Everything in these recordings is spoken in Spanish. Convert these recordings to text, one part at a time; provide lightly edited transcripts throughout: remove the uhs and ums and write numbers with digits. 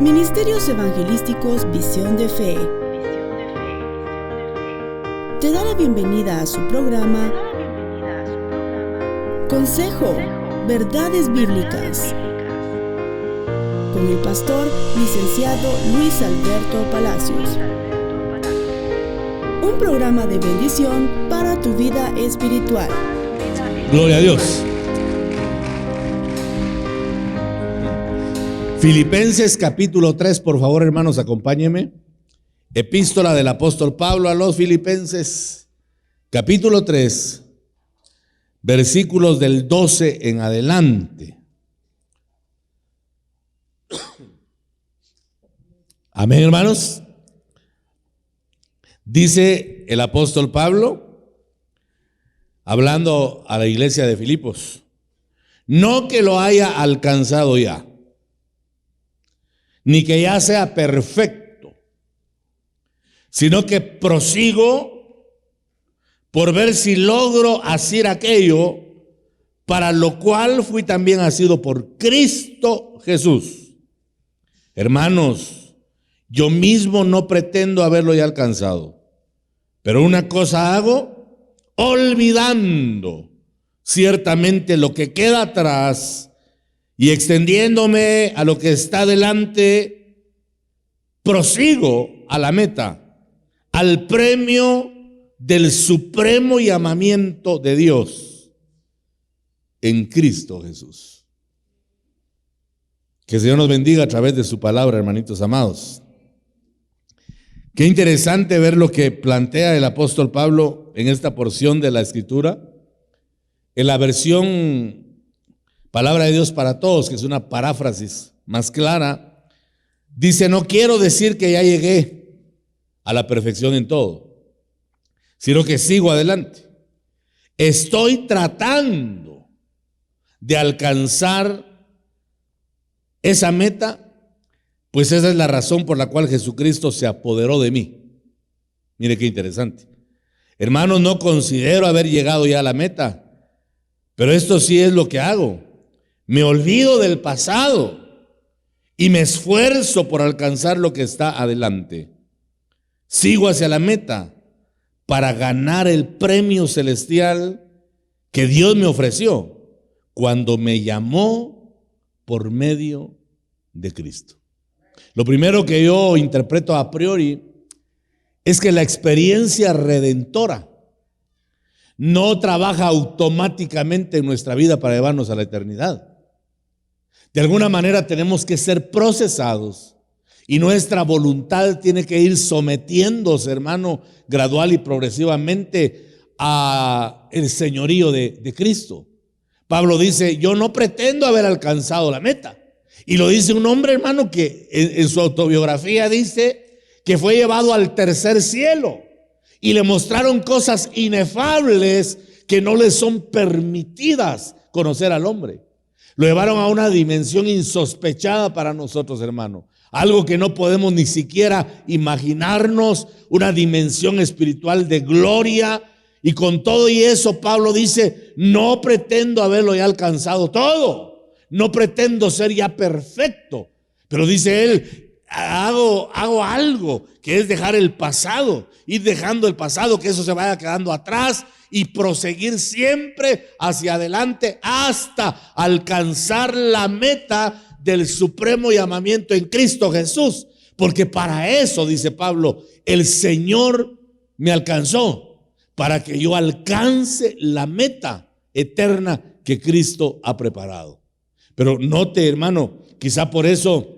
Ministerios Evangelísticos Visión de Fe te da la bienvenida a su programa Consejo, Verdades Bíblicas, con el pastor licenciado Luis Alberto Palacios. Un programa de bendición para tu vida espiritual. Gloria a Dios. Filipenses capítulo 3, por favor, hermanos, acompáñenme. Epístola del apóstol Pablo a los Filipenses, capítulo 3, versículos del 12 en adelante. Amén, hermanos. Dice el apóstol Pablo, hablando a la iglesia de Filipos: no que lo haya alcanzado ya, ni que ya sea perfecto, sino que prosigo por ver si logro hacer aquello para lo cual fui también asido por Cristo Jesús. Hermanos, yo mismo no pretendo haberlo ya alcanzado, pero una cosa hago, olvidando ciertamente lo que queda atrás y extendiéndome a lo que está delante, prosigo a la meta, al premio del supremo llamamiento de Dios en Cristo Jesús. Que el Señor nos bendiga a través de su palabra, hermanitos amados. Qué interesante ver lo que plantea el apóstol Pablo en esta porción de la Escritura, en la versión Palabra de Dios para Todos, que es una paráfrasis más clara. Dice: no quiero decir que ya llegué a la perfección en todo, sino que sigo adelante. Estoy tratando de alcanzar esa meta, pues esa es la razón por la cual Jesucristo se apoderó de mí. Mire qué interesante. Hermanos, no considero haber llegado ya a la meta, pero esto sí es lo que hago. Me olvido del pasado y me esfuerzo por alcanzar lo que está adelante. Sigo hacia la meta para ganar el premio celestial que Dios me ofreció cuando me llamó por medio de Cristo. Lo primero que yo interpreto a priori es que la experiencia redentora no trabaja automáticamente en nuestra vida para llevarnos a la eternidad. De alguna manera tenemos que ser procesados y nuestra voluntad tiene que ir sometiéndose, hermano, gradual y progresivamente a el señorío de Cristo. Pablo dice: yo no pretendo haber alcanzado la meta. Y lo dice un hombre, hermano, que en su autobiografía dice que fue llevado al tercer cielo y le mostraron cosas inefables que no le son permitidas conocer al hombre. Lo llevaron a una dimensión insospechada para nosotros, hermano. Algo que no podemos ni siquiera imaginarnos, una dimensión espiritual de gloria. Y con todo y eso, Pablo dice: no pretendo haberlo ya alcanzado todo. No pretendo ser ya perfecto. Pero dice él: hago algo, que es dejar el pasado, ir dejando el pasado, que eso se vaya quedando atrás, y proseguir siempre hacia adelante hasta alcanzar la meta del supremo llamamiento en Cristo Jesús. Porque para eso, dice Pablo, el Señor me alcanzó, para que yo alcance la meta eterna que Cristo ha preparado. Pero note, hermano, quizá por eso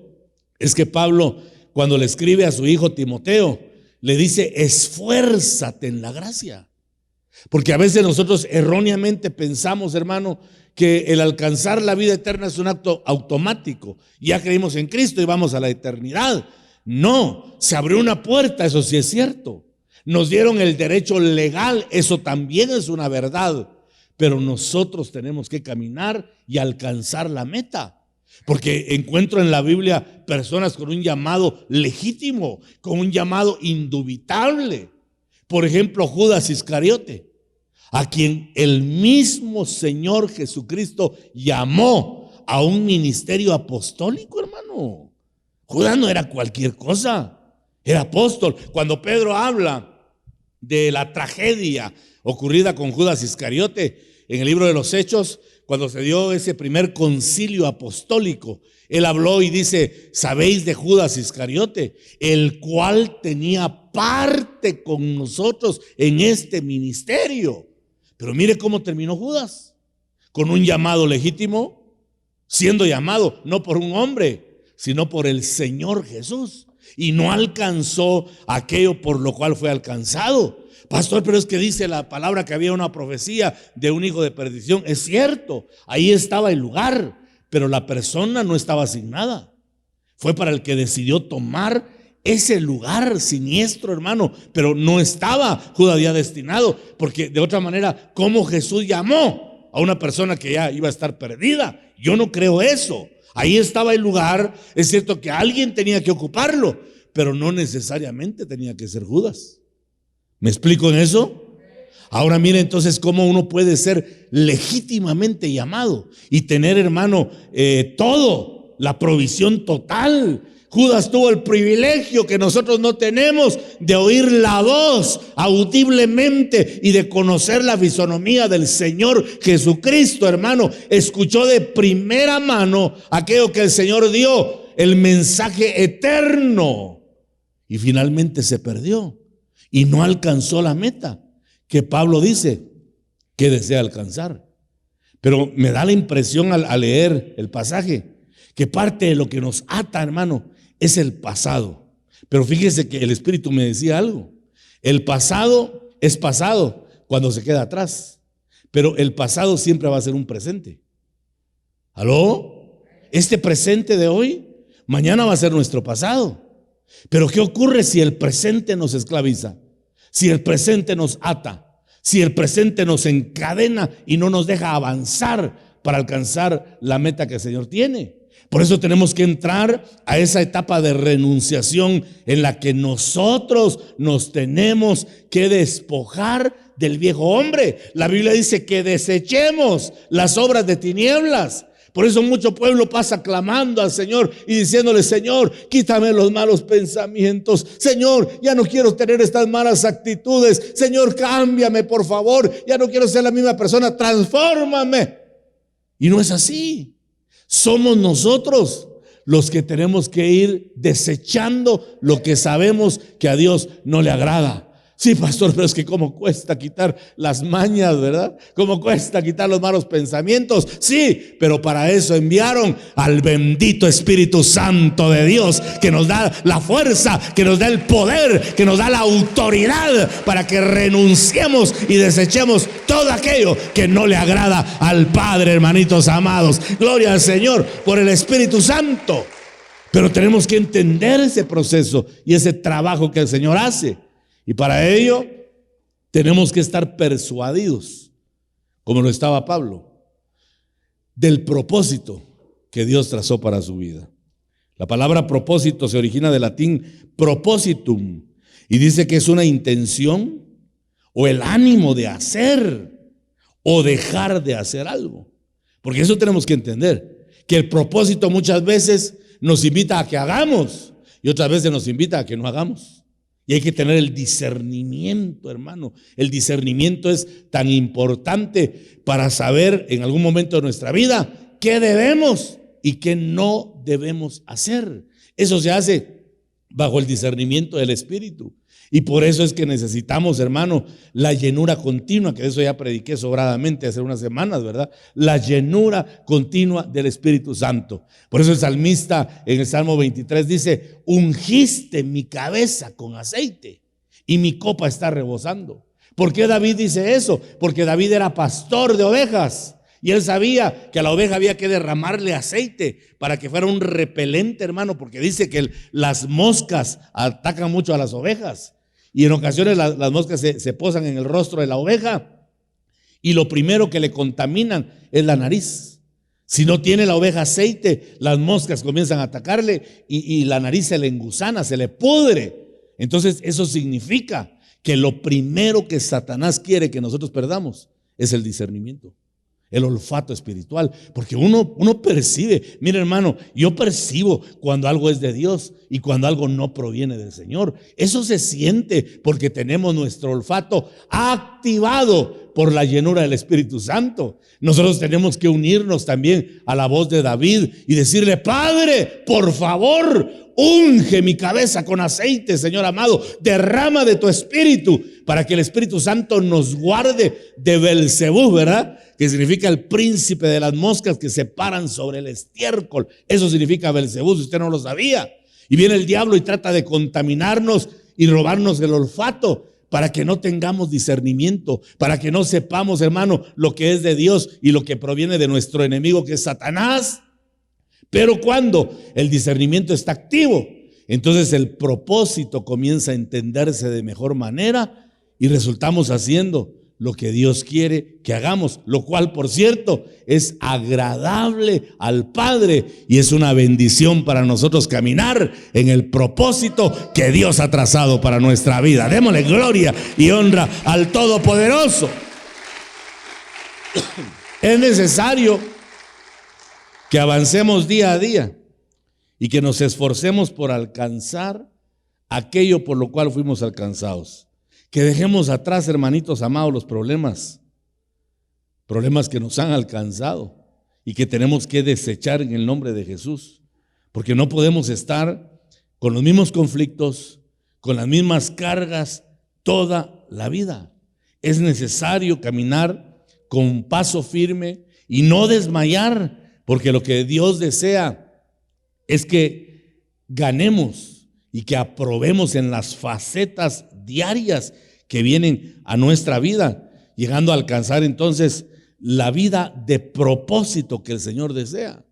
es que Pablo, cuando le escribe a su hijo Timoteo, le dice: esfuérzate en la gracia. Porque a veces nosotros erróneamente pensamos, hermano, que el alcanzar la vida eterna es un acto automático. Ya creímos en Cristo y vamos a la eternidad. No, se abrió una puerta, eso sí es cierto. Nos dieron el derecho legal, eso también es una verdad. Pero nosotros tenemos que caminar y alcanzar la meta. Porque encuentro en la Biblia personas con un llamado legítimo, con un llamado indubitable. Por ejemplo, Judas Iscariote, a quien el mismo Señor Jesucristo llamó a un ministerio apostólico, hermano. Judas no era cualquier cosa, era apóstol. Cuando Pedro habla de la tragedia ocurrida con Judas Iscariote en el libro de los Hechos, cuando se dio ese primer concilio apostólico, él habló y dice: sabéis de Judas Iscariote, el cual tenía parte con nosotros en este ministerio. Pero mire cómo terminó Judas, con un llamado legítimo, siendo llamado no por un hombre, sino por el Señor Jesús, y no alcanzó aquello por lo cual fue alcanzado. Pastor, pero es que dice la palabra que había una profecía de un hijo de perdición. Es cierto, ahí estaba el lugar, pero la persona no estaba asignada. Fue para el que decidió tomar ese lugar siniestro, hermano, pero no estaba Judas ya destinado, porque de otra manera, ¿cómo Jesús llamó a una persona que ya iba a estar perdida? Yo no creo eso. Ahí estaba el lugar. Es cierto que alguien tenía que ocuparlo, pero no necesariamente tenía que ser Judas. ¿Me explico en eso? Ahora mire entonces cómo uno puede ser legítimamente llamado y tener, hermano, todo, la provisión total. Judas tuvo el privilegio que nosotros no tenemos de oír la voz audiblemente y de conocer la fisonomía del Señor Jesucristo, hermano. Escuchó de primera mano aquello que el Señor dio, el mensaje eterno, y finalmente se perdió y no alcanzó la meta que Pablo dice que desea alcanzar. Pero me da la impresión al leer el pasaje que parte de lo que nos ata, hermano, es el pasado. Pero fíjese que el Espíritu me decía algo. El pasado es pasado cuando se queda atrás, pero el pasado siempre va a ser un presente. ¿Aló? Este presente de hoy, mañana va a ser nuestro pasado. Pero ¿qué ocurre si el presente nos esclaviza? Si el presente nos ata, si el presente nos encadena y no nos deja avanzar para alcanzar la meta que el Señor tiene. Por eso tenemos que entrar a esa etapa de renunciación en la que nosotros nos tenemos que despojar del viejo hombre. La Biblia dice que desechemos las obras de tinieblas. Por eso mucho pueblo pasa clamando al Señor y diciéndole: Señor, quítame los malos pensamientos. Señor, ya no quiero tener estas malas actitudes. Señor, cámbiame, por favor. Ya no quiero ser la misma persona. Transfórmame. Y no es así. Somos nosotros los que tenemos que ir desechando lo que sabemos que a Dios no le agrada. Sí, pastor, pero es que cómo cuesta quitar las mañas, ¿verdad? Cómo cuesta quitar los malos pensamientos. Sí, pero para eso enviaron al bendito Espíritu Santo de Dios, que nos da la fuerza, que nos da el poder, que nos da la autoridad para que renunciemos y desechemos todo aquello que no le agrada al Padre, hermanitos amados. Gloria al Señor por el Espíritu Santo. Pero tenemos que entender ese proceso y ese trabajo que el Señor hace. Y para ello tenemos que estar persuadidos, como lo estaba Pablo, del propósito que Dios trazó para su vida. La palabra propósito se origina del latín propositum y dice que es una intención o el ánimo de hacer o dejar de hacer algo. Porque eso tenemos que entender, que el propósito muchas veces nos invita a que hagamos y otras veces nos invita a que no hagamos. Y hay que tener el discernimiento, hermano. El discernimiento es tan importante para saber en algún momento de nuestra vida qué debemos y qué no debemos hacer. Eso se hace bajo el discernimiento del Espíritu. Y por eso es que necesitamos, hermano, la llenura continua, que de eso ya prediqué sobradamente hace unas semanas, ¿verdad? La llenura continua del Espíritu Santo. Por eso el salmista en el Salmo 23 dice: ungiste mi cabeza con aceite y mi copa está rebosando. ¿Por qué David dice eso? Porque David era pastor de ovejas y él sabía que a la oveja había que derramarle aceite para que fuera un repelente, hermano, porque dice que las moscas atacan mucho a las ovejas. Y en ocasiones las moscas se posan en el rostro de la oveja y lo primero que le contaminan es la nariz. Si no tiene la oveja aceite, las moscas comienzan a atacarle y la nariz se le engusana, se le pudre. Entonces eso significa que lo primero que Satanás quiere que nosotros perdamos es el discernimiento. el olfato espiritual, porque uno percibe. Mira, hermano, yo percibo cuando algo es de Dios y cuando algo no proviene del Señor. Eso se siente porque tenemos nuestro olfato activado por la llenura del Espíritu Santo. Nosotros tenemos que unirnos también a la voz de David y decirle: Padre, por favor, unge mi cabeza con aceite, Señor amado, derrama de tu Espíritu para que el Espíritu Santo nos guarde de Belzebú, ¿verdad? Que significa el príncipe de las moscas que se paran sobre el estiércol. Eso significa Belzebú, si usted no lo sabía. Y viene el diablo y trata de contaminarnos y robarnos el olfato para que no tengamos discernimiento, para que no sepamos, hermano, lo que es de Dios y lo que proviene de nuestro enemigo, que es Satanás. Pero cuando el discernimiento está activo, entonces el propósito comienza a entenderse de mejor manera y resultamos haciendo lo que Dios quiere que hagamos, lo cual, por cierto, es agradable al Padre y es una bendición para nosotros caminar en el propósito que Dios ha trazado para nuestra vida. Démosle gloria y honra al Todopoderoso. Es necesario que avancemos día a día y que nos esforcemos por alcanzar aquello por lo cual fuimos alcanzados. Que dejemos atrás, hermanitos amados, los problemas que nos han alcanzado y que tenemos que desechar en el nombre de Jesús, porque no podemos estar con los mismos conflictos, con las mismas cargas toda la vida. Es necesario caminar con paso firme y no desmayar, porque lo que Dios desea es que ganemos y que aprobemos en las facetas diarias que vienen a nuestra vida, llegando a alcanzar entonces la vida de propósito que el Señor desea.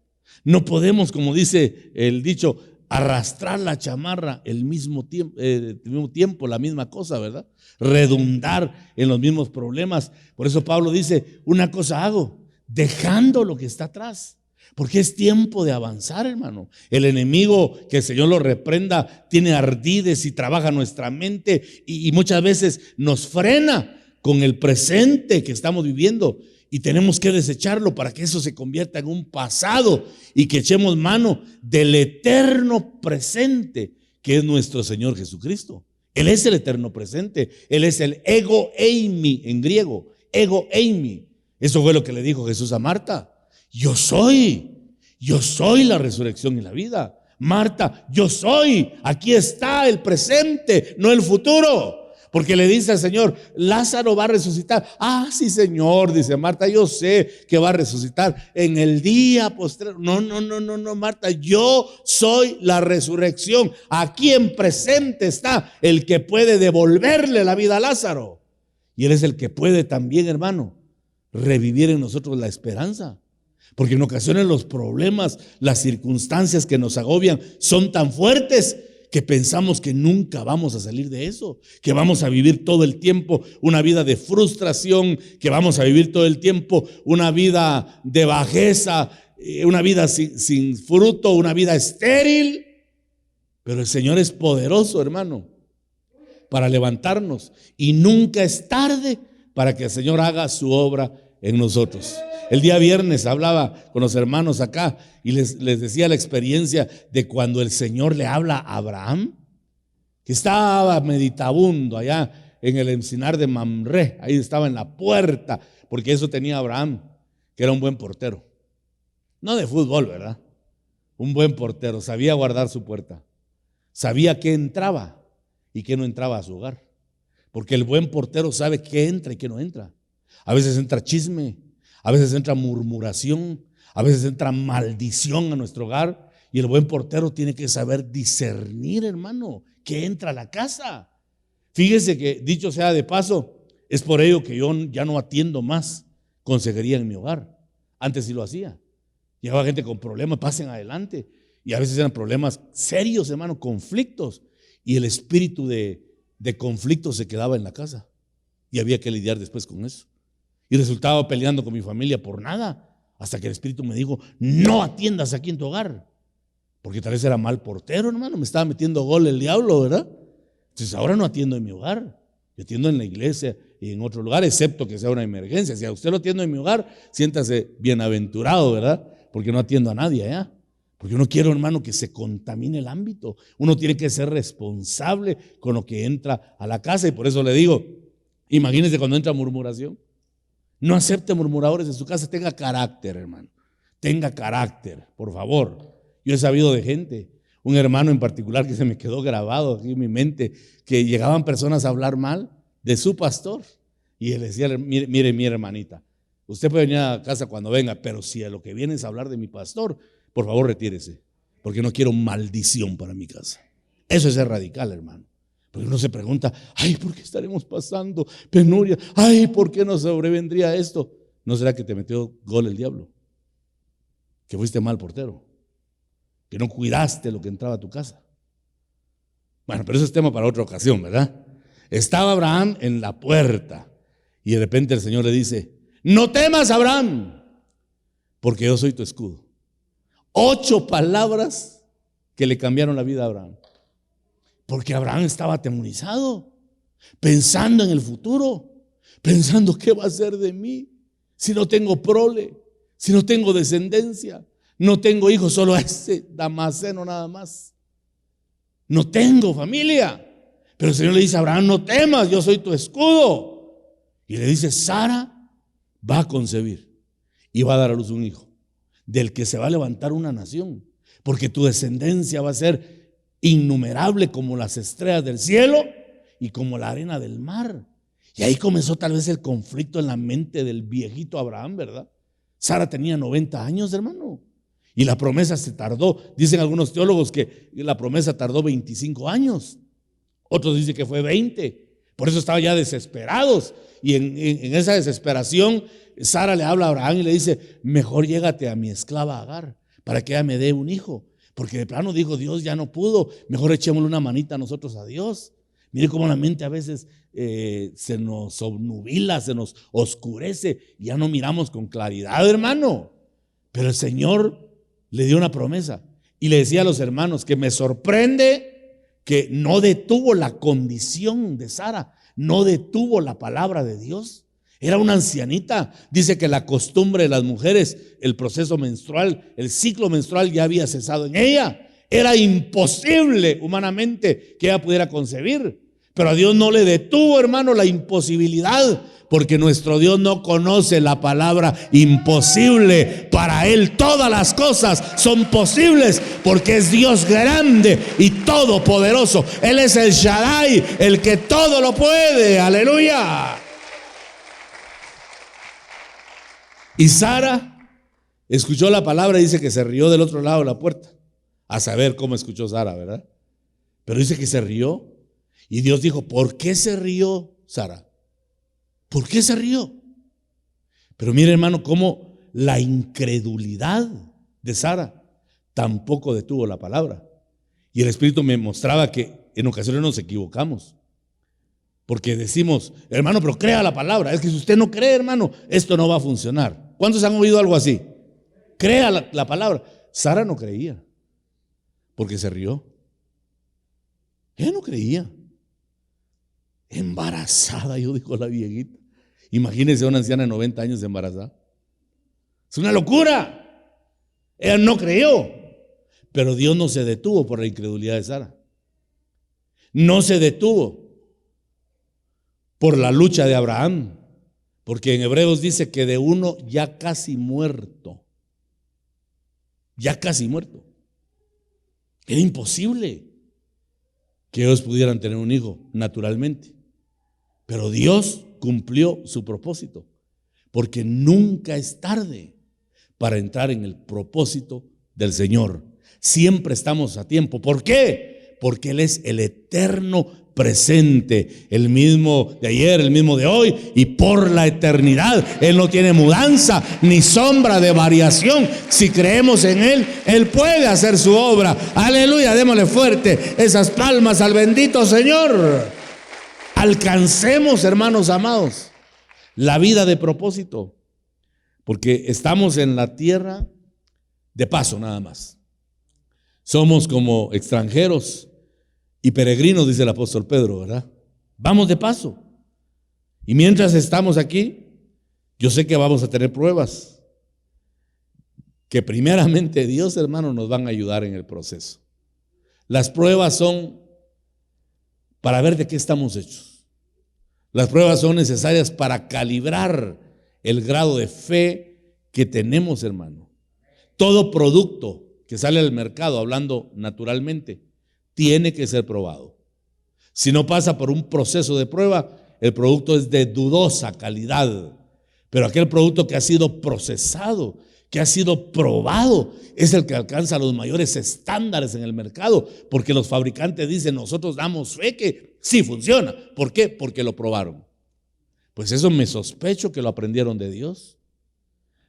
No podemos, como dice el dicho, arrastrar la chamarra el mismo tiempo, la misma cosa, ¿verdad? Redundar en los mismos problemas. Por eso Pablo dice: una cosa hago, dejando lo que está atrás. Porque es tiempo de avanzar, hermano. El enemigo, que el Señor lo reprenda, tiene ardides y trabaja nuestra mente y muchas veces nos frena con el presente que estamos viviendo. Y tenemos que desecharlo para que eso se convierta en un pasado y que echemos mano del eterno presente que es nuestro Señor Jesucristo. Él es el eterno presente. Él es el ego eimi en griego. Ego eimi. Eso fue lo que le dijo Jesús a Marta. Yo soy la resurrección y la vida. Marta, yo soy, aquí está el presente, no el futuro. Porque le dice al Señor: Lázaro va a resucitar. Ah, sí, Señor, dice Marta, yo sé que va a resucitar en el día postrero. No, Marta, yo soy la resurrección. Aquí en presente está el que puede devolverle la vida a Lázaro. Y Él es el que puede también, hermano, revivir en nosotros la esperanza. Porque en ocasiones los problemas, las circunstancias que nos agobian son tan fuertes que pensamos que nunca vamos a salir de eso, que vamos a vivir todo el tiempo una vida de frustración, que vamos a vivir todo el tiempo una vida de bajeza, una vida sin fruto, una vida estéril. Pero el Señor es poderoso, hermano, para levantarnos, y nunca es tarde para que el Señor haga su obra en nosotros. El día viernes hablaba con los hermanos acá y les decía la experiencia de cuando el Señor le habla a Abraham, que estaba meditabundo allá en el encinar de Mamre. Ahí estaba en la puerta, porque eso tenía Abraham, que era un buen portero. No de fútbol, ¿verdad? Un buen portero, sabía guardar su puerta, sabía qué entraba y qué no entraba a su hogar, porque el buen portero sabe qué entra y qué no entra. A veces entra chisme, a veces entra murmuración, a veces entra maldición a nuestro hogar, y el buen portero tiene que saber discernir, hermano, que entra a la casa. Fíjese que, dicho sea de paso, es por ello que yo ya no atiendo más consejería en mi hogar. Antes sí lo hacía. Llegaba gente con problemas, pasen adelante, y a veces eran problemas serios, hermano, conflictos, y el espíritu de conflicto se quedaba en la casa y había que lidiar después con eso. Y resultaba peleando con mi familia por nada, hasta que el Espíritu me dijo: no atiendas aquí en tu hogar, porque tal vez era mal portero, hermano, me estaba metiendo gol el diablo, ¿verdad? Entonces ahora no atiendo en mi hogar, yo atiendo en la iglesia y en otro lugar, excepto que sea una emergencia. Si a usted lo atiendo en mi hogar, siéntase bienaventurado, ¿verdad? Porque no atiendo a nadie allá. Porque no quiero, hermano, que se contamine el ámbito. Uno tiene que ser responsable con lo que entra a la casa, y por eso le digo, imagínese cuando entra murmuración. No acepte murmuradores en su casa, tenga carácter, hermano. Tenga carácter, por favor. Yo he sabido de gente, un hermano en particular que se me quedó grabado aquí en mi mente, que llegaban personas a hablar mal de su pastor. Y él decía, mire mi hermanita, usted puede venir a casa cuando venga, pero si a lo que viene es hablar de mi pastor, por favor retírese, porque no quiero maldición para mi casa. Eso es ser radical, hermano. Porque uno se pregunta, ay, ¿por qué estaremos pasando penuria? Ay, ¿por qué nos sobrevendría esto? ¿No será que te metió gol el diablo? Que fuiste mal portero, que no cuidaste lo que entraba a tu casa. Bueno, pero eso es tema para otra ocasión, ¿verdad? Estaba Abraham en la puerta y de repente el Señor le dice, no temas, Abraham, porque yo soy tu escudo. 8 palabras que le cambiaron la vida a Abraham. Porque Abraham estaba atemorizado, pensando en el futuro, pensando qué va a ser de mí si no tengo prole, si no tengo descendencia, no tengo hijos, solo ese Damaseno nada más. No tengo familia. Pero el Señor le dice a Abraham, no temas, yo soy tu escudo. Y le dice, Sara va a concebir y va a dar a luz un hijo, del que se va a levantar una nación, porque tu descendencia va a ser innumerable como las estrellas del cielo y como la arena del mar. Y ahí comenzó tal vez el conflicto en la mente del viejito Abraham, ¿verdad? Sara tenía 90 años, hermano, y la promesa se tardó. Dicen algunos teólogos que la promesa tardó 25 años. Otros dicen que fue 20. Por eso estaban ya desesperados. Y en esa desesperación, Sara le habla a Abraham y le dice, mejor llégate a mi esclava Agar para que ella me dé un hijo. Porque de plano dijo, Dios ya no pudo, mejor echémosle una manita a nosotros a Dios. Mire cómo la mente a veces se nos obnubila, se nos oscurece y ya no miramos con claridad, hermano. Pero el Señor le dio una promesa y le decía a los hermanos que me sorprende que no detuvo la condición de Sara, no detuvo la palabra de Dios. Era una ancianita. Dice que la costumbre de las mujeres, el proceso menstrual, el ciclo menstrual ya había cesado en ella. Era imposible humanamente que ella pudiera concebir. Pero a Dios no le detuvo, hermano, la imposibilidad, porque nuestro Dios no conoce la palabra imposible. Para Él todas las cosas son posibles, porque es Dios grande y todopoderoso. Él es el Shaddai, el que todo lo puede. Aleluya. Y Sara escuchó la palabra y dice que se rió del otro lado de la puerta. A saber cómo escuchó Sara, ¿verdad? Pero dice que se rió. Y Dios dijo, ¿por qué se rió Sara? ¿Por qué se rió? Pero mire, hermano, cómo la incredulidad de Sara tampoco detuvo la palabra. Y el Espíritu me mostraba que en ocasiones nos equivocamos. Porque decimos, hermano, pero crea la palabra. Es que si usted no cree, hermano, esto no va a funcionar. ¿Cuántos han oído algo así? Crea la palabra. Sara no creía, porque se rió. Ella no creía. Embarazada, yo digo la viejita. Imagínense a una anciana de 90 años embarazada. Es una locura. Ella no creyó. Pero Dios no se detuvo por la incredulidad de Sara. No se detuvo por la lucha de Abraham. Porque en Hebreos dice que de uno ya casi muerto. Ya casi muerto. Era imposible que ellos pudieran tener un hijo naturalmente. Pero Dios cumplió su propósito, porque nunca es tarde para entrar en el propósito del Señor. Siempre estamos a tiempo. ¿Por qué? Porque Él es el eterno presente, el mismo de ayer, el mismo de hoy y por la eternidad. Él no tiene mudanza ni sombra de variación. Si creemos en Él, Él puede hacer su obra. Aleluya, démosle fuerte esas palmas al bendito Señor. Alcancemos, hermanos amados, la vida de propósito, porque estamos en la tierra de paso nada más. Somos como extranjeros y peregrinos, dice el apóstol Pedro, ¿verdad? Vamos de paso. Y mientras estamos aquí, yo sé que vamos a tener pruebas, que primeramente Dios, hermano, nos van a ayudar en el proceso. Las pruebas son para ver de qué estamos hechos. Las pruebas son necesarias para calibrar el grado de fe que tenemos, hermano. Todo producto que sale al mercado, hablando naturalmente, tiene que ser probado. Si no pasa por un proceso de prueba, el producto es de dudosa calidad. Pero aquel producto que ha sido procesado, que ha sido probado, es el que alcanza los mayores estándares en el mercado, porque los fabricantes dicen, nosotros damos fe que sí funciona. ¿Por qué? Porque lo probaron. Pues eso me sospecho que lo aprendieron de Dios,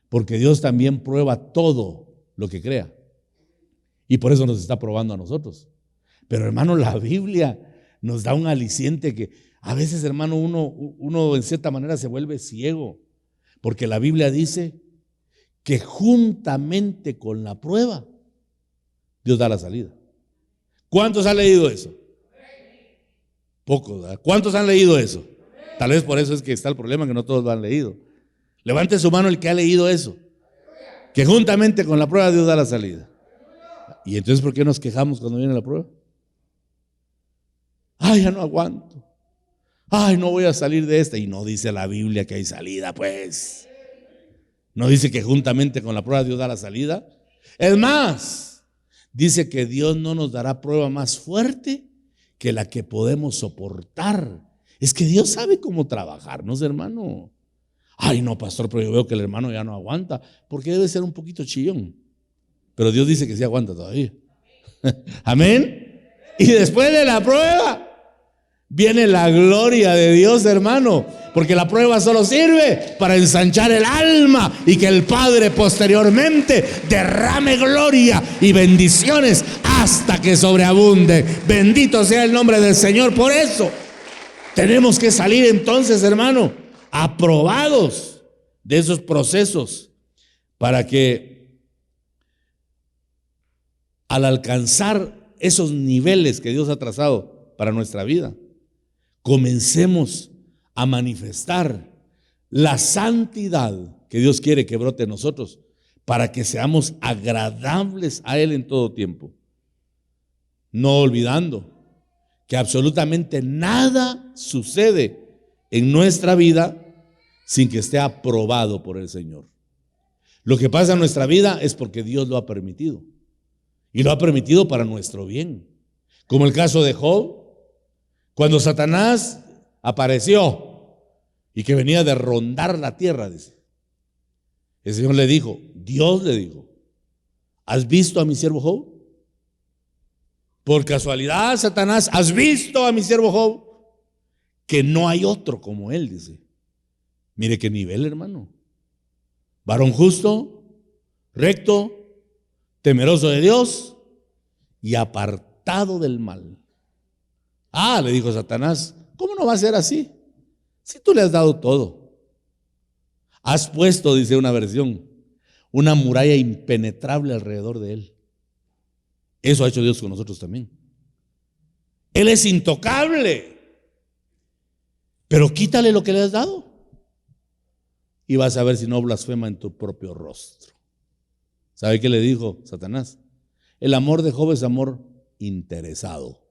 porque Dios también prueba todo lo que crea, y por eso nos está probando a nosotros. Pero hermano, la Biblia nos da un aliciente que a veces, hermano, uno en cierta manera se vuelve ciego, porque la Biblia dice que juntamente con la prueba, Dios da la salida. ¿Cuántos han leído eso? Pocos, ¿verdad? ¿Cuántos han leído eso? Tal vez por eso es que está el problema, que no todos lo han leído. Levante su mano el que ha leído eso, que juntamente con la prueba Dios da la salida. ¿Y entonces por qué nos quejamos cuando viene la prueba? Ay, ya no aguanto. Ay, no voy a salir de esta. Y no dice la Biblia que hay salida, pues. No dice que juntamente con la prueba Dios da la salida. Es más, dice que Dios no nos dará prueba más fuerte que la que podemos soportar. Es que Dios sabe cómo trabajarnos, hermano. Ay, no, pastor, pero yo veo que el hermano ya no aguanta, porque debe ser un poquito chillón. Pero Dios dice que sí aguanta todavía. Amén. Y después de la prueba viene la gloria de Dios, hermano, porque la prueba solo sirve para ensanchar el alma y que el Padre posteriormente derrame gloria y bendiciones hasta que sobreabunde. Bendito sea el nombre del Señor. Por eso tenemos que salir entonces, hermano, aprobados de esos procesos, para que al alcanzar esos niveles que Dios ha trazado para nuestra vida, comencemos a manifestar la santidad que Dios quiere que brote en nosotros, para que seamos agradables a Él en todo tiempo, no olvidando que absolutamente nada sucede en nuestra vida sin que esté aprobado por el Señor. Lo que pasa en nuestra vida es porque Dios lo ha permitido, y lo ha permitido para nuestro bien. Como el caso de Job, cuando Satanás apareció y que venía de rondar la tierra, dice, el Señor le dijo, Dios le dijo, ¿has visto a mi siervo Job? Por casualidad, Satanás, ¿has visto a mi siervo Job? Que no hay otro como él, dice. Mire qué nivel, hermano. Varón justo, recto, temeroso de Dios y apartado del mal. Ah, le dijo Satanás, ¿cómo no va a ser así? Si tú le has dado todo. Has puesto, dice una versión, una muralla impenetrable alrededor de él. Eso ha hecho Dios con nosotros también. Él es intocable, pero quítale lo que le has dado y vas a ver si no blasfema en tu propio rostro. ¿Sabe qué le dijo Satanás? El amor de Job es amor interesado,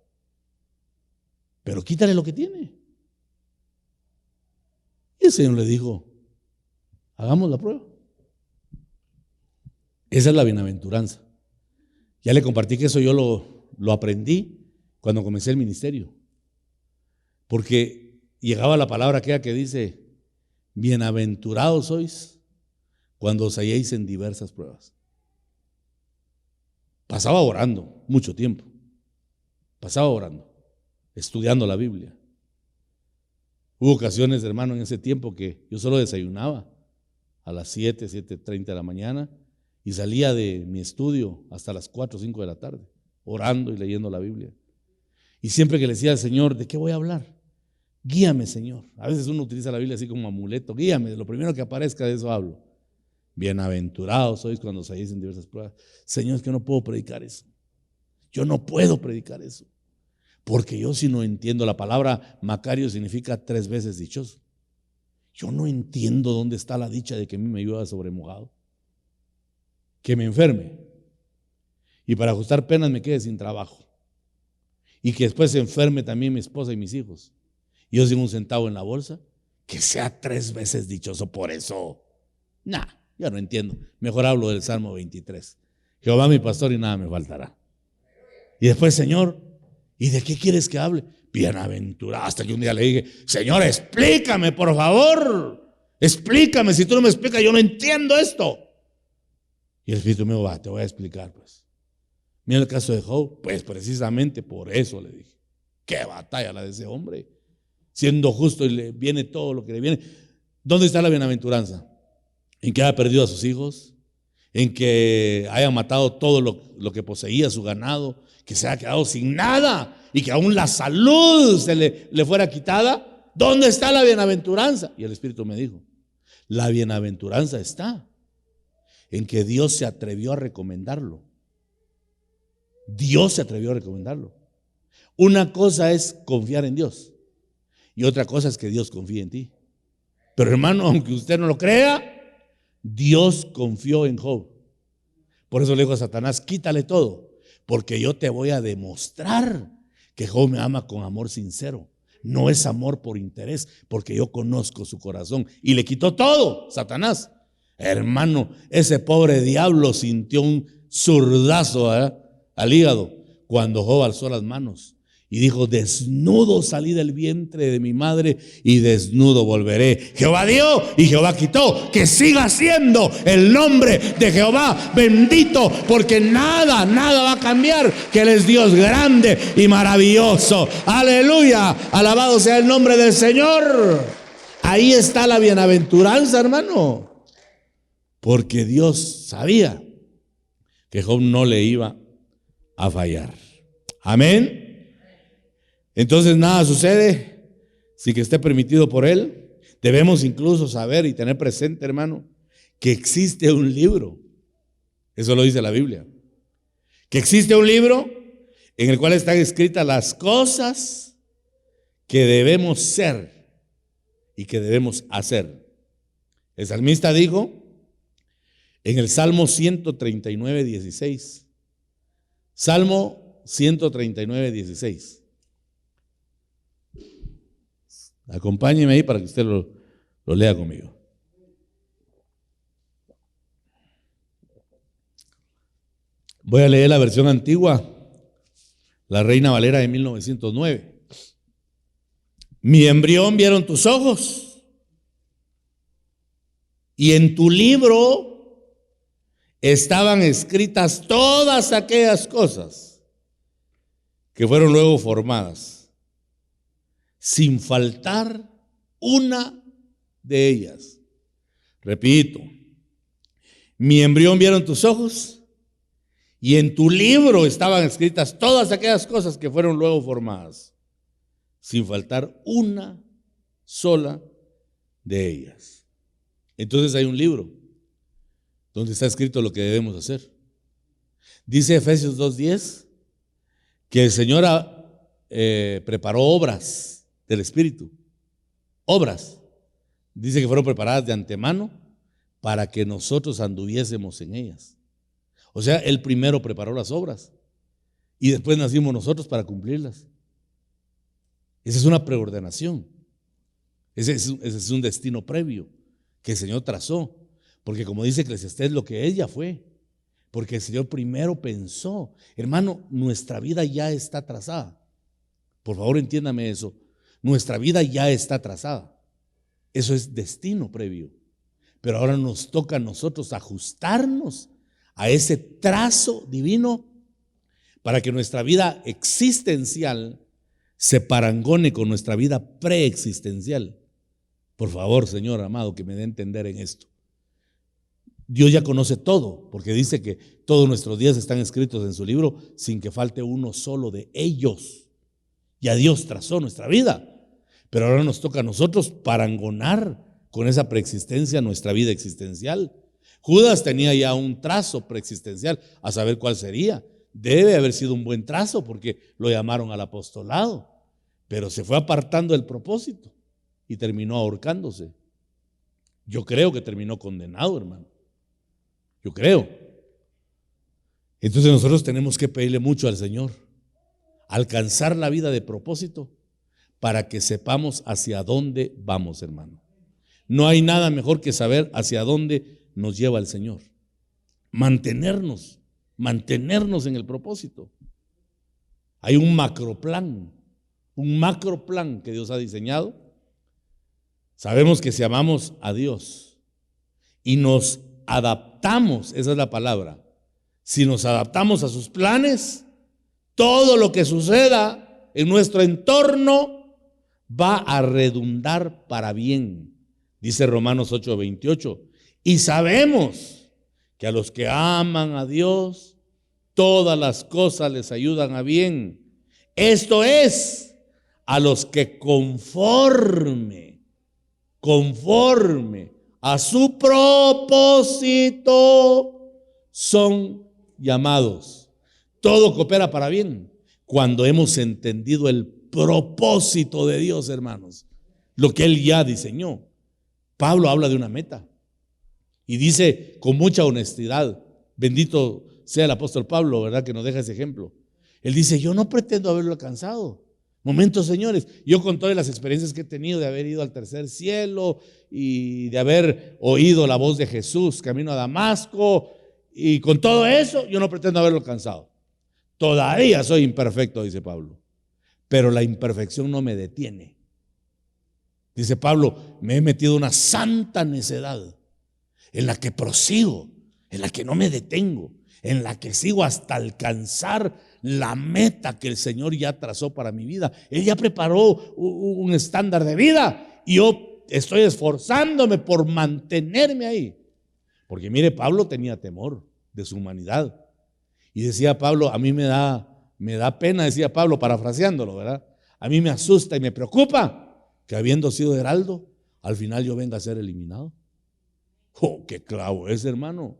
pero quítale lo que tiene. Y el Señor le dijo, hagamos la prueba. Esa es la bienaventuranza. Ya le compartí que eso yo lo aprendí cuando comencé el ministerio, porque llegaba la palabra aquella que dice, bienaventurados sois cuando os halléis en diversas pruebas. Pasaba orando mucho tiempo, pasaba orando, estudiando la Biblia. Hubo ocasiones, hermano, en ese tiempo que yo solo desayunaba a las 7:30 de la mañana y salía de mi estudio hasta las 4 o 5 de la tarde, orando y leyendo la Biblia. Y siempre que le decía al Señor, ¿de qué voy a hablar? Guíame, Señor. A veces uno utiliza la Biblia así como amuleto, guíame, de lo primero que aparezca de eso hablo. Bienaventurados sois cuando os halléis en diversas pruebas. Señor, es que no puedo predicar eso. Yo no puedo predicar eso. Porque yo, si no entiendo, la palabra Macario significa 3 veces dichoso. yo no entiendo dónde está la dicha de que a mí me llueva sobre mojado, que me enferme y para ajustar penas me quede sin trabajo y que después se enferme también mi esposa y mis hijos y yo sin un centavo en la bolsa, que sea 3 veces dichoso por eso. Nah, yo no entiendo. Mejor hablo del Salmo 23. Jehová mi pastor y nada me faltará. Y después, Señor, ¿y de qué quieres que hable? Bienaventurado. Hasta que un día le dije, Señor, explícame, por favor. Explícame, si tú no me explicas, yo no entiendo esto. Y el Espíritu me dijo, va, te voy a explicar, pues. Mira el caso de Job, pues precisamente por eso le dije. Qué batalla la de ese hombre. Siendo justo y le viene todo lo que le viene. ¿Dónde está la bienaventuranza? ¿En que haya perdido a sus hijos? ¿En que haya matado todo lo que poseía, su ganado? ¿Que se haya quedado sin nada? ¿Y que aún la salud se le fuera quitada? ¿Dónde está la bienaventuranza? Y el Espíritu me dijo, la bienaventuranza está en que Dios se atrevió a recomendarlo. Dios se atrevió a recomendarlo. Una cosa es confiar en Dios y otra cosa es que Dios confíe en ti. Pero hermano, aunque usted no lo crea, Dios confió en Job. Por eso le dijo a Satanás, quítale todo, porque yo te voy a demostrar que Job me ama con amor sincero. No es amor por interés, porque yo conozco su corazón. Y le quitó todo, Satanás. Hermano, ese pobre diablo sintió un zurdazo al hígado cuando Job alzó las manos y dijo, desnudo salí del vientre de mi madre y desnudo volveré. Jehová dio y Jehová quitó. Que siga siendo el nombre de Jehová bendito, porque nada va a cambiar, que Él es Dios grande y maravilloso. Aleluya, alabado sea el nombre del Señor. Ahí está la bienaventuranza, hermano, porque Dios sabía que Job no le iba a fallar. Amén. Entonces nada sucede sin que esté permitido por Él. Debemos incluso saber y tener presente, hermano, que existe un libro. Eso lo dice la Biblia. Que existe un libro en el cual están escritas las cosas que debemos ser y que debemos hacer. El salmista dijo en el Salmo 139, 16. Salmo 139, 16. Acompáñeme ahí para que usted lo lea conmigo. Voy a leer la versión antigua, la Reina Valera de 1909. Mi embrión vieron tus ojos, y en tu libro estaban escritas todas aquellas cosas que fueron luego formadas, sin faltar una de ellas. Repito, mi embrión vieron tus ojos y en tu libro estaban escritas todas aquellas cosas que fueron luego formadas, sin faltar una sola de ellas. Entonces hay un libro donde está escrito lo que debemos hacer. Dice Efesios 2:10 que el Señor preparó obras del Espíritu, obras, dice que fueron preparadas de antemano para que nosotros anduviésemos en ellas. O sea, Él primero preparó las obras y después nacimos nosotros para cumplirlas. Esa es una preordenación, ese es un destino previo que el Señor trazó, porque como dice Eclesiastés, lo que ella fue, porque el Señor primero pensó. Hermano, nuestra vida ya está trazada. Por favor, entiéndame eso. Nuestra vida ya está trazada. Eso es destino previo. Pero ahora nos toca a nosotros ajustarnos a ese trazo divino para que nuestra vida existencial se parangone con nuestra vida preexistencial. Por favor, Señor amado, que me dé a entender en esto. Dios ya conoce todo, porque dice que todos nuestros días están escritos en su libro sin que falte uno solo de ellos. Ya Dios trazó nuestra vida. Pero ahora nos toca a nosotros parangonar con esa preexistencia nuestra vida existencial. Judas tenía ya un trazo preexistencial, a saber cuál sería. Debe haber sido un buen trazo porque lo llamaron al apostolado, pero se fue apartando del propósito y terminó ahorcándose. Yo creo que terminó condenado, hermano. Yo creo. Entonces nosotros tenemos que pedirle mucho al Señor, alcanzar la vida de propósito para que sepamos hacia dónde vamos, hermano. No hay nada mejor que saber hacia dónde nos lleva el Señor. Mantenernos en el propósito. Hay un macroplan que Dios ha diseñado. Sabemos que si amamos a Dios y nos adaptamos, esa es la palabra, si nos adaptamos a sus planes, todo lo que suceda en nuestro entorno va a redundar para bien, dice Romanos 8:28. Y sabemos que a los que aman a Dios, todas las cosas les ayudan a bien. Esto es, a los que conforme a su propósito son llamados. Todo coopera para bien cuando hemos entendido el propósito de Dios, hermanos, lo que Él ya diseñó. Pablo habla de una meta y dice con mucha honestidad, bendito sea el apóstol Pablo, ¿verdad?, que nos deja ese ejemplo. Él dice, yo no pretendo haberlo alcanzado. Momentos, señores, yo con todas las experiencias que he tenido de haber ido al tercer cielo y de haber oído la voz de Jesús camino a Damasco, y con todo eso yo no pretendo haberlo alcanzado. Todavía soy imperfecto, dice Pablo, pero la imperfección no me detiene. Dice Pablo, me he metido una santa necedad en la que prosigo, en la que no me detengo, en la que sigo hasta alcanzar la meta que el Señor ya trazó para mi vida. Él ya preparó un estándar de vida y yo estoy esforzándome por mantenerme ahí. Porque mire, Pablo tenía temor de su humanidad. Y decía Pablo, a mí me da pena, decía Pablo, parafraseándolo, ¿verdad? A mí me asusta y me preocupa que habiendo sido heraldo, al final yo venga a ser eliminado. ¡Oh, qué clavo es, hermano!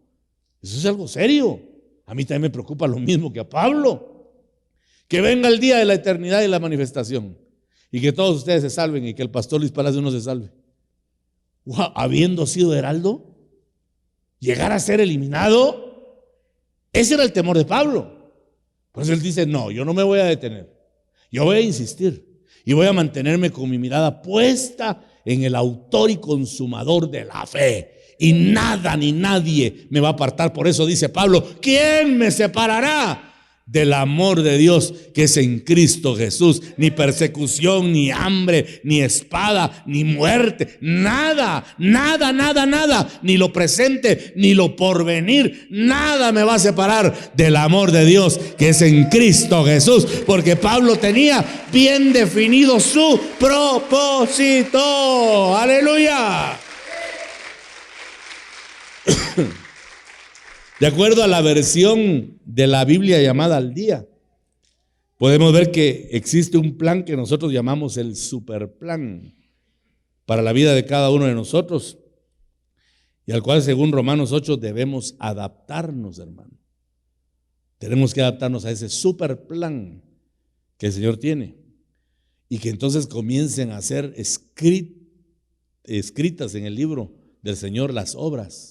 Eso es algo serio. A mí también me preocupa lo mismo que a Pablo. Que venga el día de la eternidad y la manifestación y que todos ustedes se salven y que el pastor Luis Palacio no se salve. Wow, habiendo sido heraldo, llegar a ser eliminado, ese era el temor de Pablo. Por eso él dice, no, yo no me voy a detener, yo voy a insistir y voy a mantenerme con mi mirada puesta en el autor y consumador de la fe. Y nada ni nadie me va a apartar. Por eso dice Pablo, ¿quién me separará del amor de Dios que es en Cristo Jesús? Ni persecución, ni hambre, ni espada, ni muerte, nada, ni lo presente, ni lo porvenir, nada me va a separar del amor de Dios que es en Cristo Jesús, porque Pablo tenía bien definido su propósito. Aleluya. De acuerdo a la versión de la Biblia llamada Al Día, podemos ver que existe un plan que nosotros llamamos el superplan para la vida de cada uno de nosotros y al cual, según Romanos 8, debemos adaptarnos, hermano. Tenemos que adaptarnos a ese superplan que el Señor tiene y que entonces comiencen a ser escritas en el libro del Señor las obras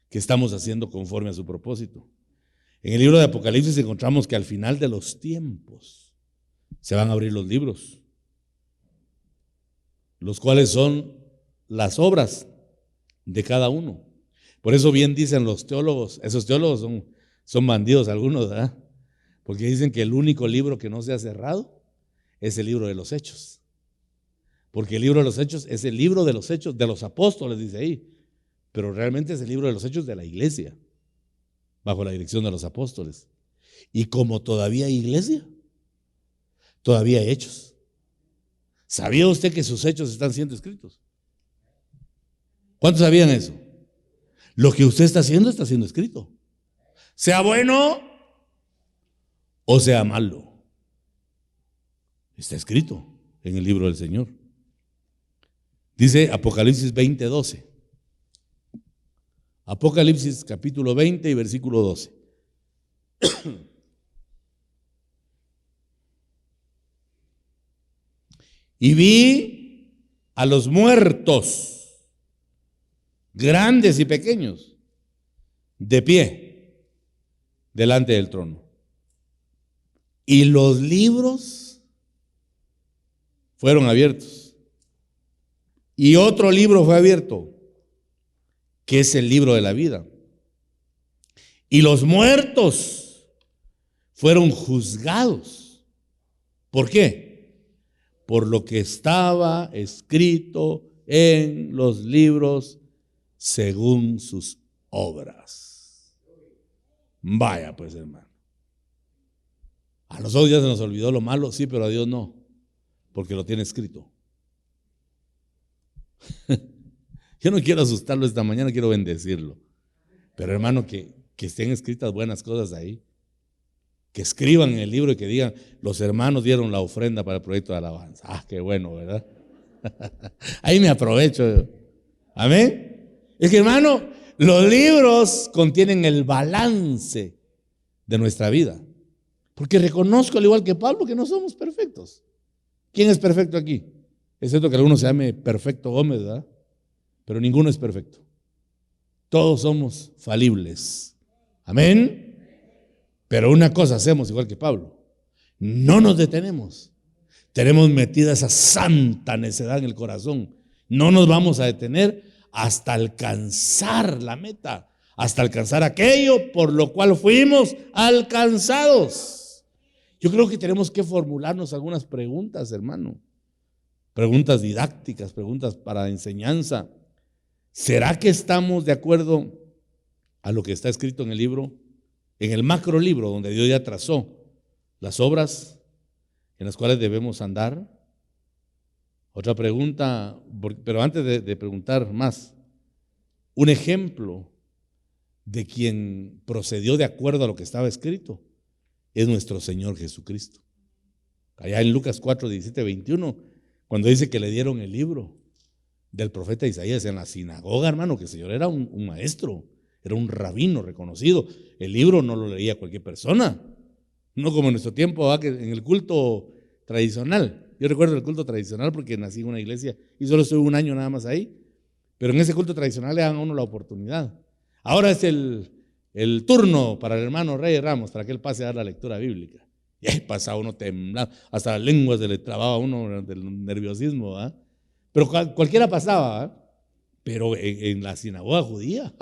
que estamos haciendo conforme a su propósito. En el libro de Apocalipsis encontramos que al final de los tiempos se van a abrir los libros, los cuales son las obras de cada uno. Por eso bien dicen los teólogos, esos teólogos son bandidos algunos, ¿verdad? Porque dicen que el único libro que no se ha cerrado es el libro de los Hechos. Porque el libro de los Hechos es el libro de los Hechos de los apóstoles, dice ahí. Pero realmente es el libro de los Hechos de la iglesia, bajo la dirección de los apóstoles. Y como todavía hay iglesia, todavía hay hechos. ¿Sabía usted que sus hechos están siendo escritos? ¿Cuántos sabían eso? Lo que usted está siendo escrito. Sea bueno o sea malo, está escrito en el libro del Señor. Dice Apocalipsis 20:12. Apocalipsis capítulo 20 y versículo 12. Y vi a los muertos grandes y pequeños, de pie, delante del trono. Y los libros fueron abiertos. Y otro libro fue abierto, que es el libro de la vida. Y los muertos fueron juzgados. ¿Por qué? Por lo que estaba escrito en los libros según sus obras. Vaya pues, hermano. A nosotros ya se nos olvidó lo malo, sí, pero a Dios no, porque lo tiene escrito. Yo no quiero asustarlo esta mañana, quiero bendecirlo. Pero hermano, que estén escritas buenas cosas ahí. Que escriban en el libro y que digan, los hermanos dieron la ofrenda para el proyecto de alabanza. Ah, qué bueno, ¿verdad? Ahí me aprovecho. Amén. Es que hermano, los libros contienen el balance de nuestra vida. Porque reconozco, al igual que Pablo, que no somos perfectos. ¿Quién es perfecto aquí? Excepto que alguno se llame Perfecto Gómez, ¿verdad? Pero ninguno es perfecto. Todos somos falibles. Amén. Pero una cosa hacemos igual que Pablo. No nos detenemos. Tenemos metida esa santa necedad en el corazón. No nos vamos a detener hasta alcanzar la meta, hasta alcanzar aquello por lo cual fuimos alcanzados. Yo creo que tenemos que formularnos algunas preguntas, hermano. Preguntas didácticas, preguntas para enseñanza. ¿Será que estamos de acuerdo a lo que está escrito en el libro? En el macro libro donde Dios ya trazó las obras en las cuales debemos andar. Otra pregunta, pero antes de preguntar más, un ejemplo de quien procedió de acuerdo a lo que estaba escrito es nuestro Señor Jesucristo. Allá en Lucas 4, 17, 21, cuando dice que le dieron el libro del profeta Isaías en la sinagoga, hermano, que el Señor era un maestro, era un rabino reconocido. El libro no lo leía cualquier persona, no como en nuestro tiempo, que en el culto tradicional. Yo recuerdo el culto tradicional porque nací en una iglesia y solo estuve un año nada más ahí, pero en ese culto tradicional le dan a uno la oportunidad. Ahora es el turno para el hermano Rey Ramos, para que él pase a dar la lectura bíblica. Y ahí pasaba uno temblando, hasta las lenguas se le trababa a uno del nerviosismo, ¿verdad? Pero cualquiera pasaba, ¿verdad? Pero en la sinagoga judía,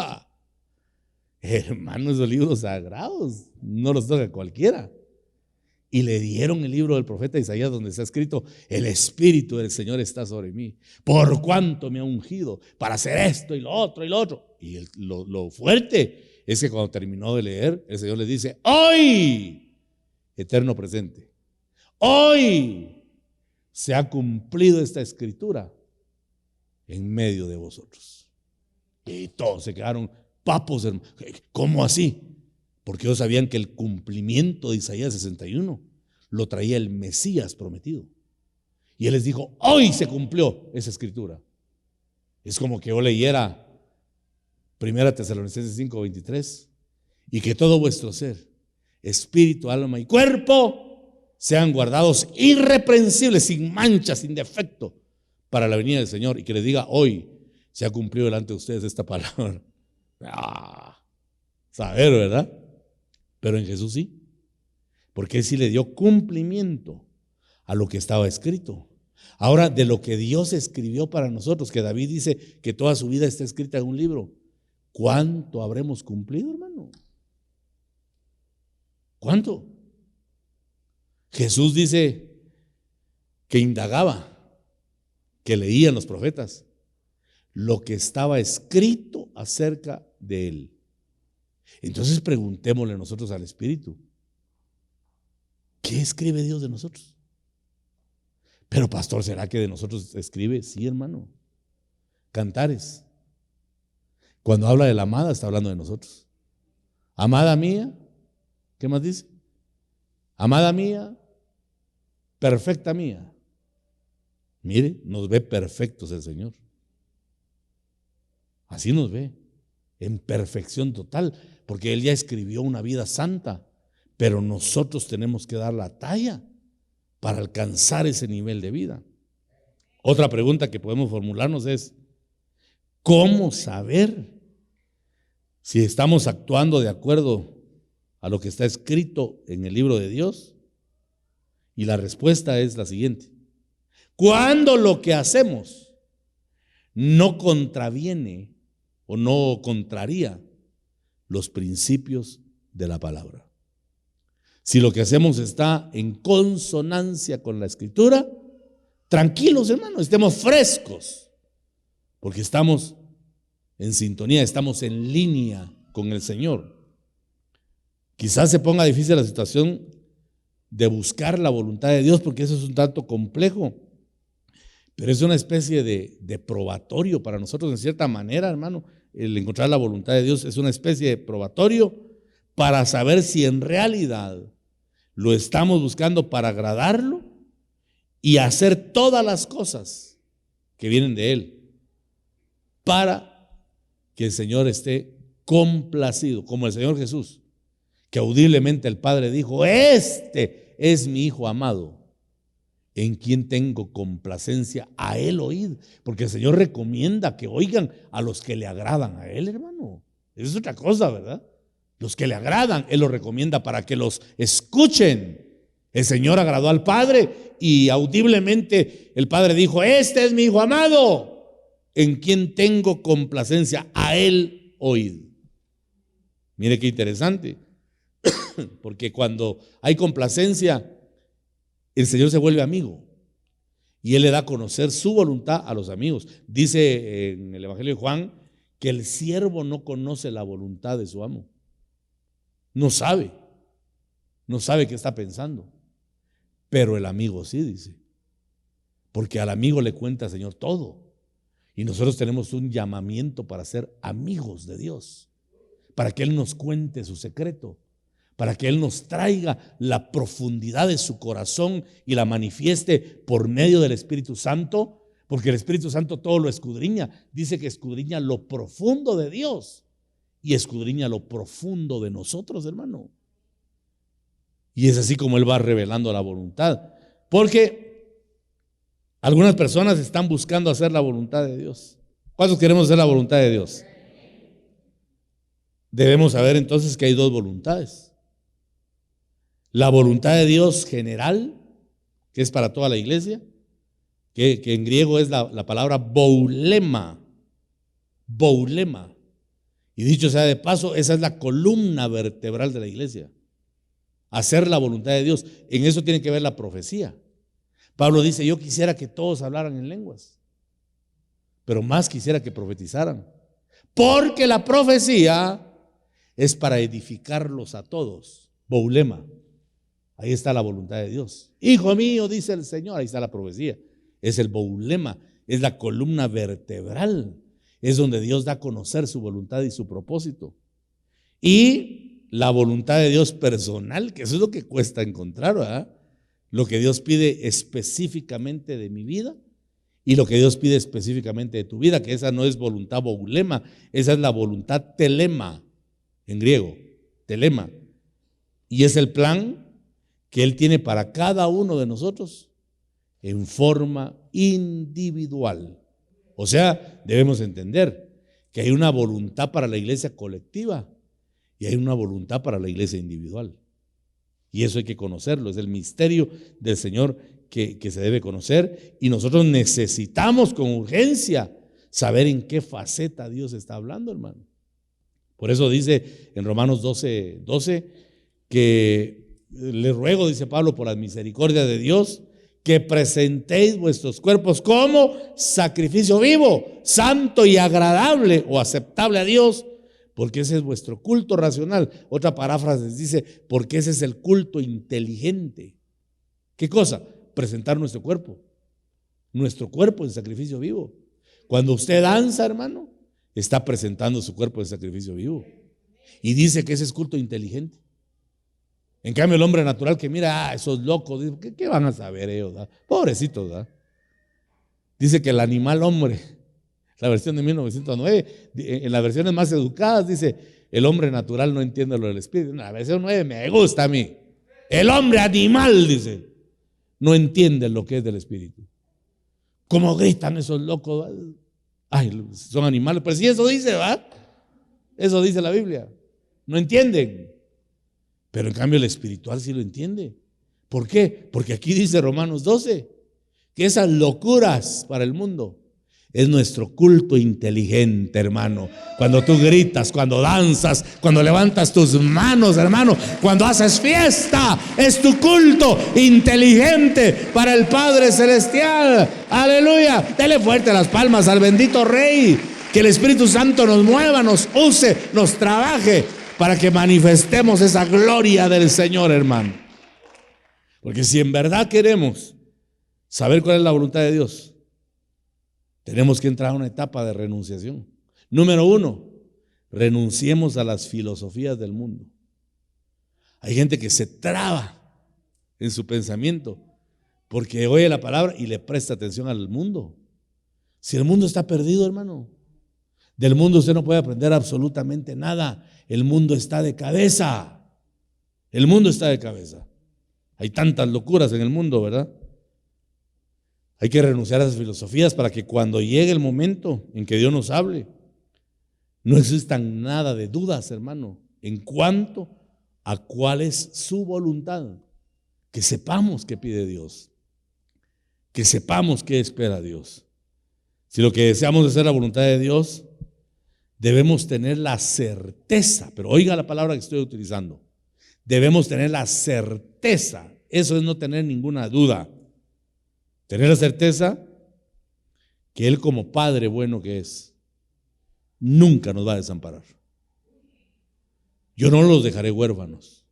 hermano, esos libros sagrados no los toca cualquiera. Y le dieron el libro del profeta Isaías donde está escrito: el Espíritu del Señor está sobre mí, por cuanto me ha ungido para hacer esto y lo otro y lo otro. Y lo fuerte es que cuando terminó de leer, el Señor le dice: hoy, eterno presente, hoy se ha cumplido esta escritura en medio de vosotros. Y todos se quedaron papos, hermano. ¿Cómo así? Porque ellos sabían que el cumplimiento de Isaías 61 lo traía el Mesías prometido. Y él les dijo: hoy se cumplió esa escritura. Es como que yo leyera 1 Tesalonicenses 5:23, y que todo vuestro ser, espíritu, alma y cuerpo sean guardados irreprensibles, sin mancha, sin defecto, para la venida del Señor. Y que les diga: hoy se ha cumplido delante de ustedes esta palabra. Saber, ¿verdad? Pero en Jesús sí, porque Él sí le dio cumplimiento a lo que estaba escrito. Ahora, de lo que Dios escribió para nosotros, que David dice que toda su vida está escrita en un libro, ¿cuánto habremos cumplido, hermano? ¿Cuánto? Jesús dice que indagaba, que leían los profetas lo que estaba escrito acerca de Él. Entonces preguntémosle nosotros al Espíritu: ¿qué escribe Dios de nosotros? Pero pastor, ¿será que de nosotros escribe? Sí, hermano. Cantares, cuando habla de la amada, está hablando de nosotros. Amada mía, ¿qué más dice? Amada mía, perfecta mía. Mire, nos ve perfectos el Señor. Así nos ve, en perfección total, porque Él ya escribió una vida santa, pero nosotros tenemos que dar la talla para alcanzar ese nivel de vida. Otra pregunta que podemos formularnos es: ¿Cómo saber si estamos actuando de acuerdo a lo que está escrito en el libro de Dios? Y la respuesta es la siguiente: cuando lo que hacemos no contraviene o no contraría los principios de la palabra. Si lo que hacemos está en consonancia con la Escritura, tranquilos, hermanos, estemos frescos, porque estamos en sintonía, estamos en línea con el Señor. Quizás se ponga difícil la situación de buscar la voluntad de Dios, porque eso es un tanto complejo, pero es una especie de probatorio para nosotros, en cierta manera, hermano. El encontrar la voluntad de Dios es una especie de probatorio para saber si en realidad lo estamos buscando para agradarlo y hacer todas las cosas que vienen de Él para que el Señor esté complacido, como el Señor Jesús, que audiblemente el Padre dijo: este es mi Hijo amado, en quien tengo complacencia, a Él oíd. Porque el Señor recomienda que oigan a los que le agradan a Él, hermano. Eso es otra cosa, ¿verdad? Los que le agradan, Él los recomienda para que los escuchen. El Señor agradó al Padre y audiblemente el Padre dijo: este es mi Hijo amado, en quien tengo complacencia, a Él oíd. Mire qué interesante, porque cuando hay complacencia, el Señor se vuelve amigo y Él le da a conocer su voluntad a los amigos. Dice en el Evangelio de Juan que el siervo no conoce la voluntad de su amo. No sabe qué está pensando, pero el amigo sí, dice, porque al amigo le cuenta el Señor todo. Y nosotros tenemos un llamamiento para ser amigos de Dios, para que Él nos cuente su secreto, para que Él nos traiga la profundidad de su corazón y la manifieste por medio del Espíritu Santo, porque el Espíritu Santo todo lo escudriña. Dice que escudriña lo profundo de Dios y escudriña lo profundo de nosotros, hermano. Y es así como Él va revelando la voluntad, porque algunas personas están buscando hacer la voluntad de Dios. ¿Cuántos queremos hacer la voluntad de Dios? Debemos saber entonces que hay dos voluntades: la voluntad de Dios general, que es para toda la iglesia, que en griego es la palabra boulema. Boulema. Y dicho sea de paso, esa es la columna vertebral de la iglesia. Hacer la voluntad de Dios. En eso tiene que ver la profecía. Pablo dice: yo quisiera que todos hablaran en lenguas, pero más quisiera que profetizaran, porque la profecía es para edificarlos a todos. Boulema. Ahí está la voluntad de Dios. Hijo mío, dice el Señor. Ahí está la profecía. Es el boulema, es la columna vertebral. Es donde Dios da a conocer su voluntad y su propósito. Y la voluntad de Dios personal, que eso es lo que cuesta encontrar, ¿verdad? Lo que Dios pide específicamente de mi vida y lo que Dios pide específicamente de tu vida, que esa no es voluntad boulema, esa es la voluntad telema, en griego, telema. Y es el plan que Él tiene para cada uno de nosotros en forma individual. O sea, debemos entender que hay una voluntad para la iglesia colectiva y hay una voluntad para la iglesia individual. Y eso hay que conocerlo, es el misterio del Señor que se debe conocer, y nosotros necesitamos con urgencia saber en qué faceta Dios está hablando, hermano. Por eso dice en Romanos 12 que le ruego, dice Pablo, por la misericordia de Dios, que presentéis vuestros cuerpos como sacrificio vivo, santo y agradable o aceptable a Dios, porque ese es vuestro culto racional. Otra paráfrasis dice: porque ese es el culto inteligente. ¿Qué cosa? Presentar nuestro cuerpo en sacrificio vivo. Cuando usted danza, hermano, está presentando su cuerpo en sacrificio vivo, y dice que ese es culto inteligente. En cambio, el hombre natural que mira, esos locos, ¿qué van a saber ellos? ¿Da? Pobrecitos, ¿da? Dice que el animal hombre, la versión de 1909, en las versiones más educadas dice: el hombre natural no entiende lo del espíritu. La versión 9 me gusta a mí. El hombre animal, dice, no entiende lo que es del espíritu. ¿Cómo gritan esos locos? Ay, son animales. Pues sí, eso dice, ¿va? Eso dice la Biblia. No entienden. Pero en cambio el espiritual sí lo entiende. ¿Por qué? Porque aquí dice Romanos 12 que esas locuras para el mundo es nuestro culto inteligente, hermano. Cuando tú gritas, cuando danzas, cuando levantas tus manos, hermano, cuando haces fiesta, es tu culto inteligente para el Padre Celestial. Aleluya. Dele fuerte las palmas al bendito Rey. Que el Espíritu Santo nos mueva, nos use, nos trabaje para que manifestemos esa gloria del Señor, hermano. Porque si en verdad queremos saber cuál es la voluntad de Dios, tenemos que entrar a una etapa de renunciación. Número 1, renunciemos a las filosofías del mundo. Hay gente que se traba en su pensamiento porque oye la palabra y le presta atención al mundo. Si el mundo está perdido, hermano, del mundo usted no puede aprender absolutamente nada. El mundo está de cabeza. El mundo está de cabeza. Hay tantas locuras en el mundo, ¿verdad? Hay que renunciar a esas filosofías para que cuando llegue el momento en que Dios nos hable, no existan nada de dudas, hermano, en cuanto a cuál es su voluntad. Que sepamos qué pide Dios, que sepamos qué espera Dios. Si lo que deseamos es hacer la voluntad de Dios, debemos tener la certeza, pero oiga la palabra que estoy utilizando, debemos tener la certeza, eso es no tener ninguna duda. Tener la certeza que Él, como Padre bueno que es, nunca nos va a desamparar. Yo no los dejaré huérfanos,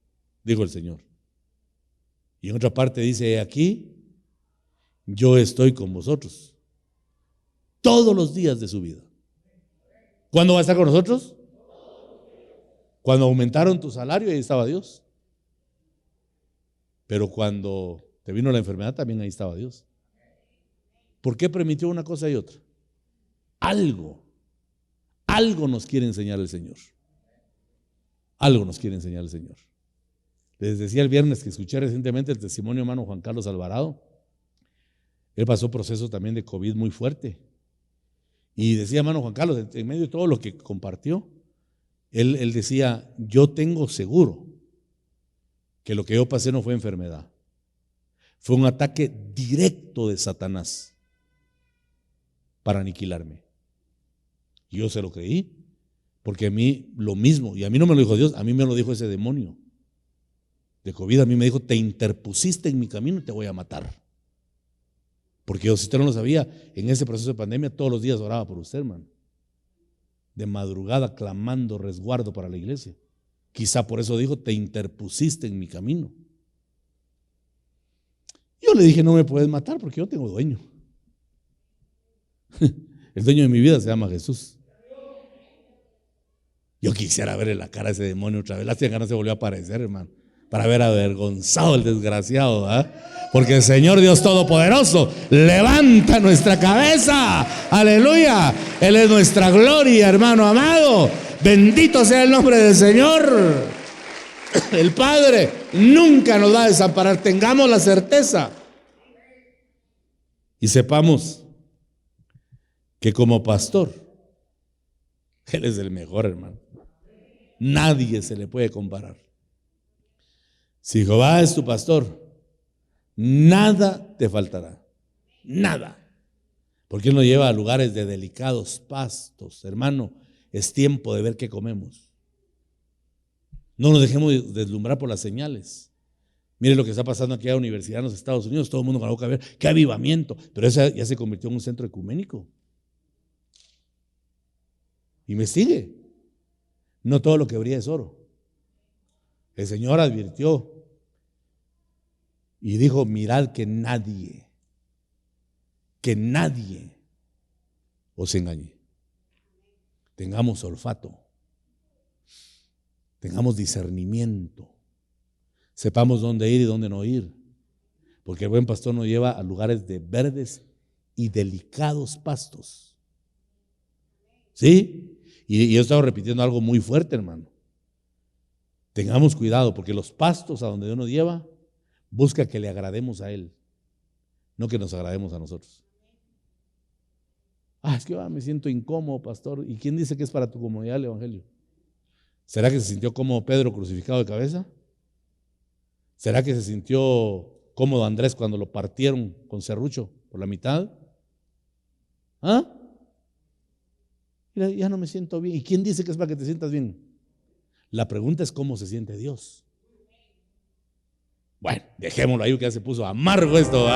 dijo el Señor. Y en otra parte dice, aquí yo estoy con vosotros todos los días de su vida. ¿Cuándo va a estar con nosotros? Cuando aumentaron tu salario, ahí estaba Dios. Pero cuando te vino la enfermedad, también ahí estaba Dios. ¿Por qué permitió una cosa y otra? Algo nos quiere enseñar el Señor. Algo nos quiere enseñar el Señor. Les decía el viernes que escuché recientemente el testimonio de hermano Juan Carlos Alvarado. Él pasó proceso también de COVID muy fuerte. Y decía hermano Juan Carlos, en medio de todo lo que compartió, él decía, yo tengo seguro que lo que yo pasé no fue enfermedad. Fue un ataque directo de Satanás para aniquilarme. Y yo se lo creí, porque a mí lo mismo, y a mí no me lo dijo Dios, a mí me lo dijo ese demonio de COVID. A mí me dijo, te interpusiste en mi camino y te voy a matar. Porque yo, si usted no lo sabía, en ese proceso de pandemia todos los días oraba por usted, hermano. De madrugada clamando resguardo para la iglesia. Quizá por eso dijo, te interpusiste en mi camino. Yo le dije, no me puedes matar porque yo tengo dueño. El dueño de mi vida se llama Jesús. Yo quisiera verle la cara a ese demonio otra vez. Lástima que no se volvió a aparecer, hermano, para haber avergonzado al desgraciado, ¿eh? Porque el Señor Dios Todopoderoso levanta nuestra cabeza. Aleluya. Él es nuestra gloria, hermano amado. Bendito sea el nombre del Señor. El Padre nunca nos va a desamparar. Tengamos la certeza y sepamos que como pastor, Él es el mejor, hermano. Nadie se le puede comparar. Si Jehová es tu pastor, nada te faltará. Nada. Porque Él nos lleva a lugares de delicados pastos. Hermano, es tiempo de ver qué comemos. No nos dejemos deslumbrar por las señales. Mire lo que está pasando aquí en la universidad en los Estados Unidos. Todo el mundo con la boca abierta. ¡Qué avivamiento! Pero eso ya se convirtió en un centro ecuménico. Investigue. No todo lo que brilla es oro. El Señor advirtió y dijo, mirad que nadie os engañe. Tengamos olfato, tengamos discernimiento, sepamos dónde ir y dónde no ir, porque el buen pastor nos lleva a lugares de verdes y delicados pastos. ¿Sí? Y yo he estado repitiendo algo muy fuerte, hermano. Tengamos cuidado, porque los pastos a donde Dios nos lleva, busca que le agrademos a Él, no que nos agrademos a nosotros. Es que me siento incómodo, pastor. ¿Y quién dice que es para tu comodidad el evangelio? ¿Será que se sintió como Pedro crucificado de cabeza? ¿Será que se sintió cómodo Andrés cuando lo partieron con serrucho por la mitad? Mira, ya no me siento bien. ¿Y quién dice que es para que te sientas bien? La pregunta es cómo se siente Dios. Bueno, dejémoslo ahí, que ya se puso amargo esto,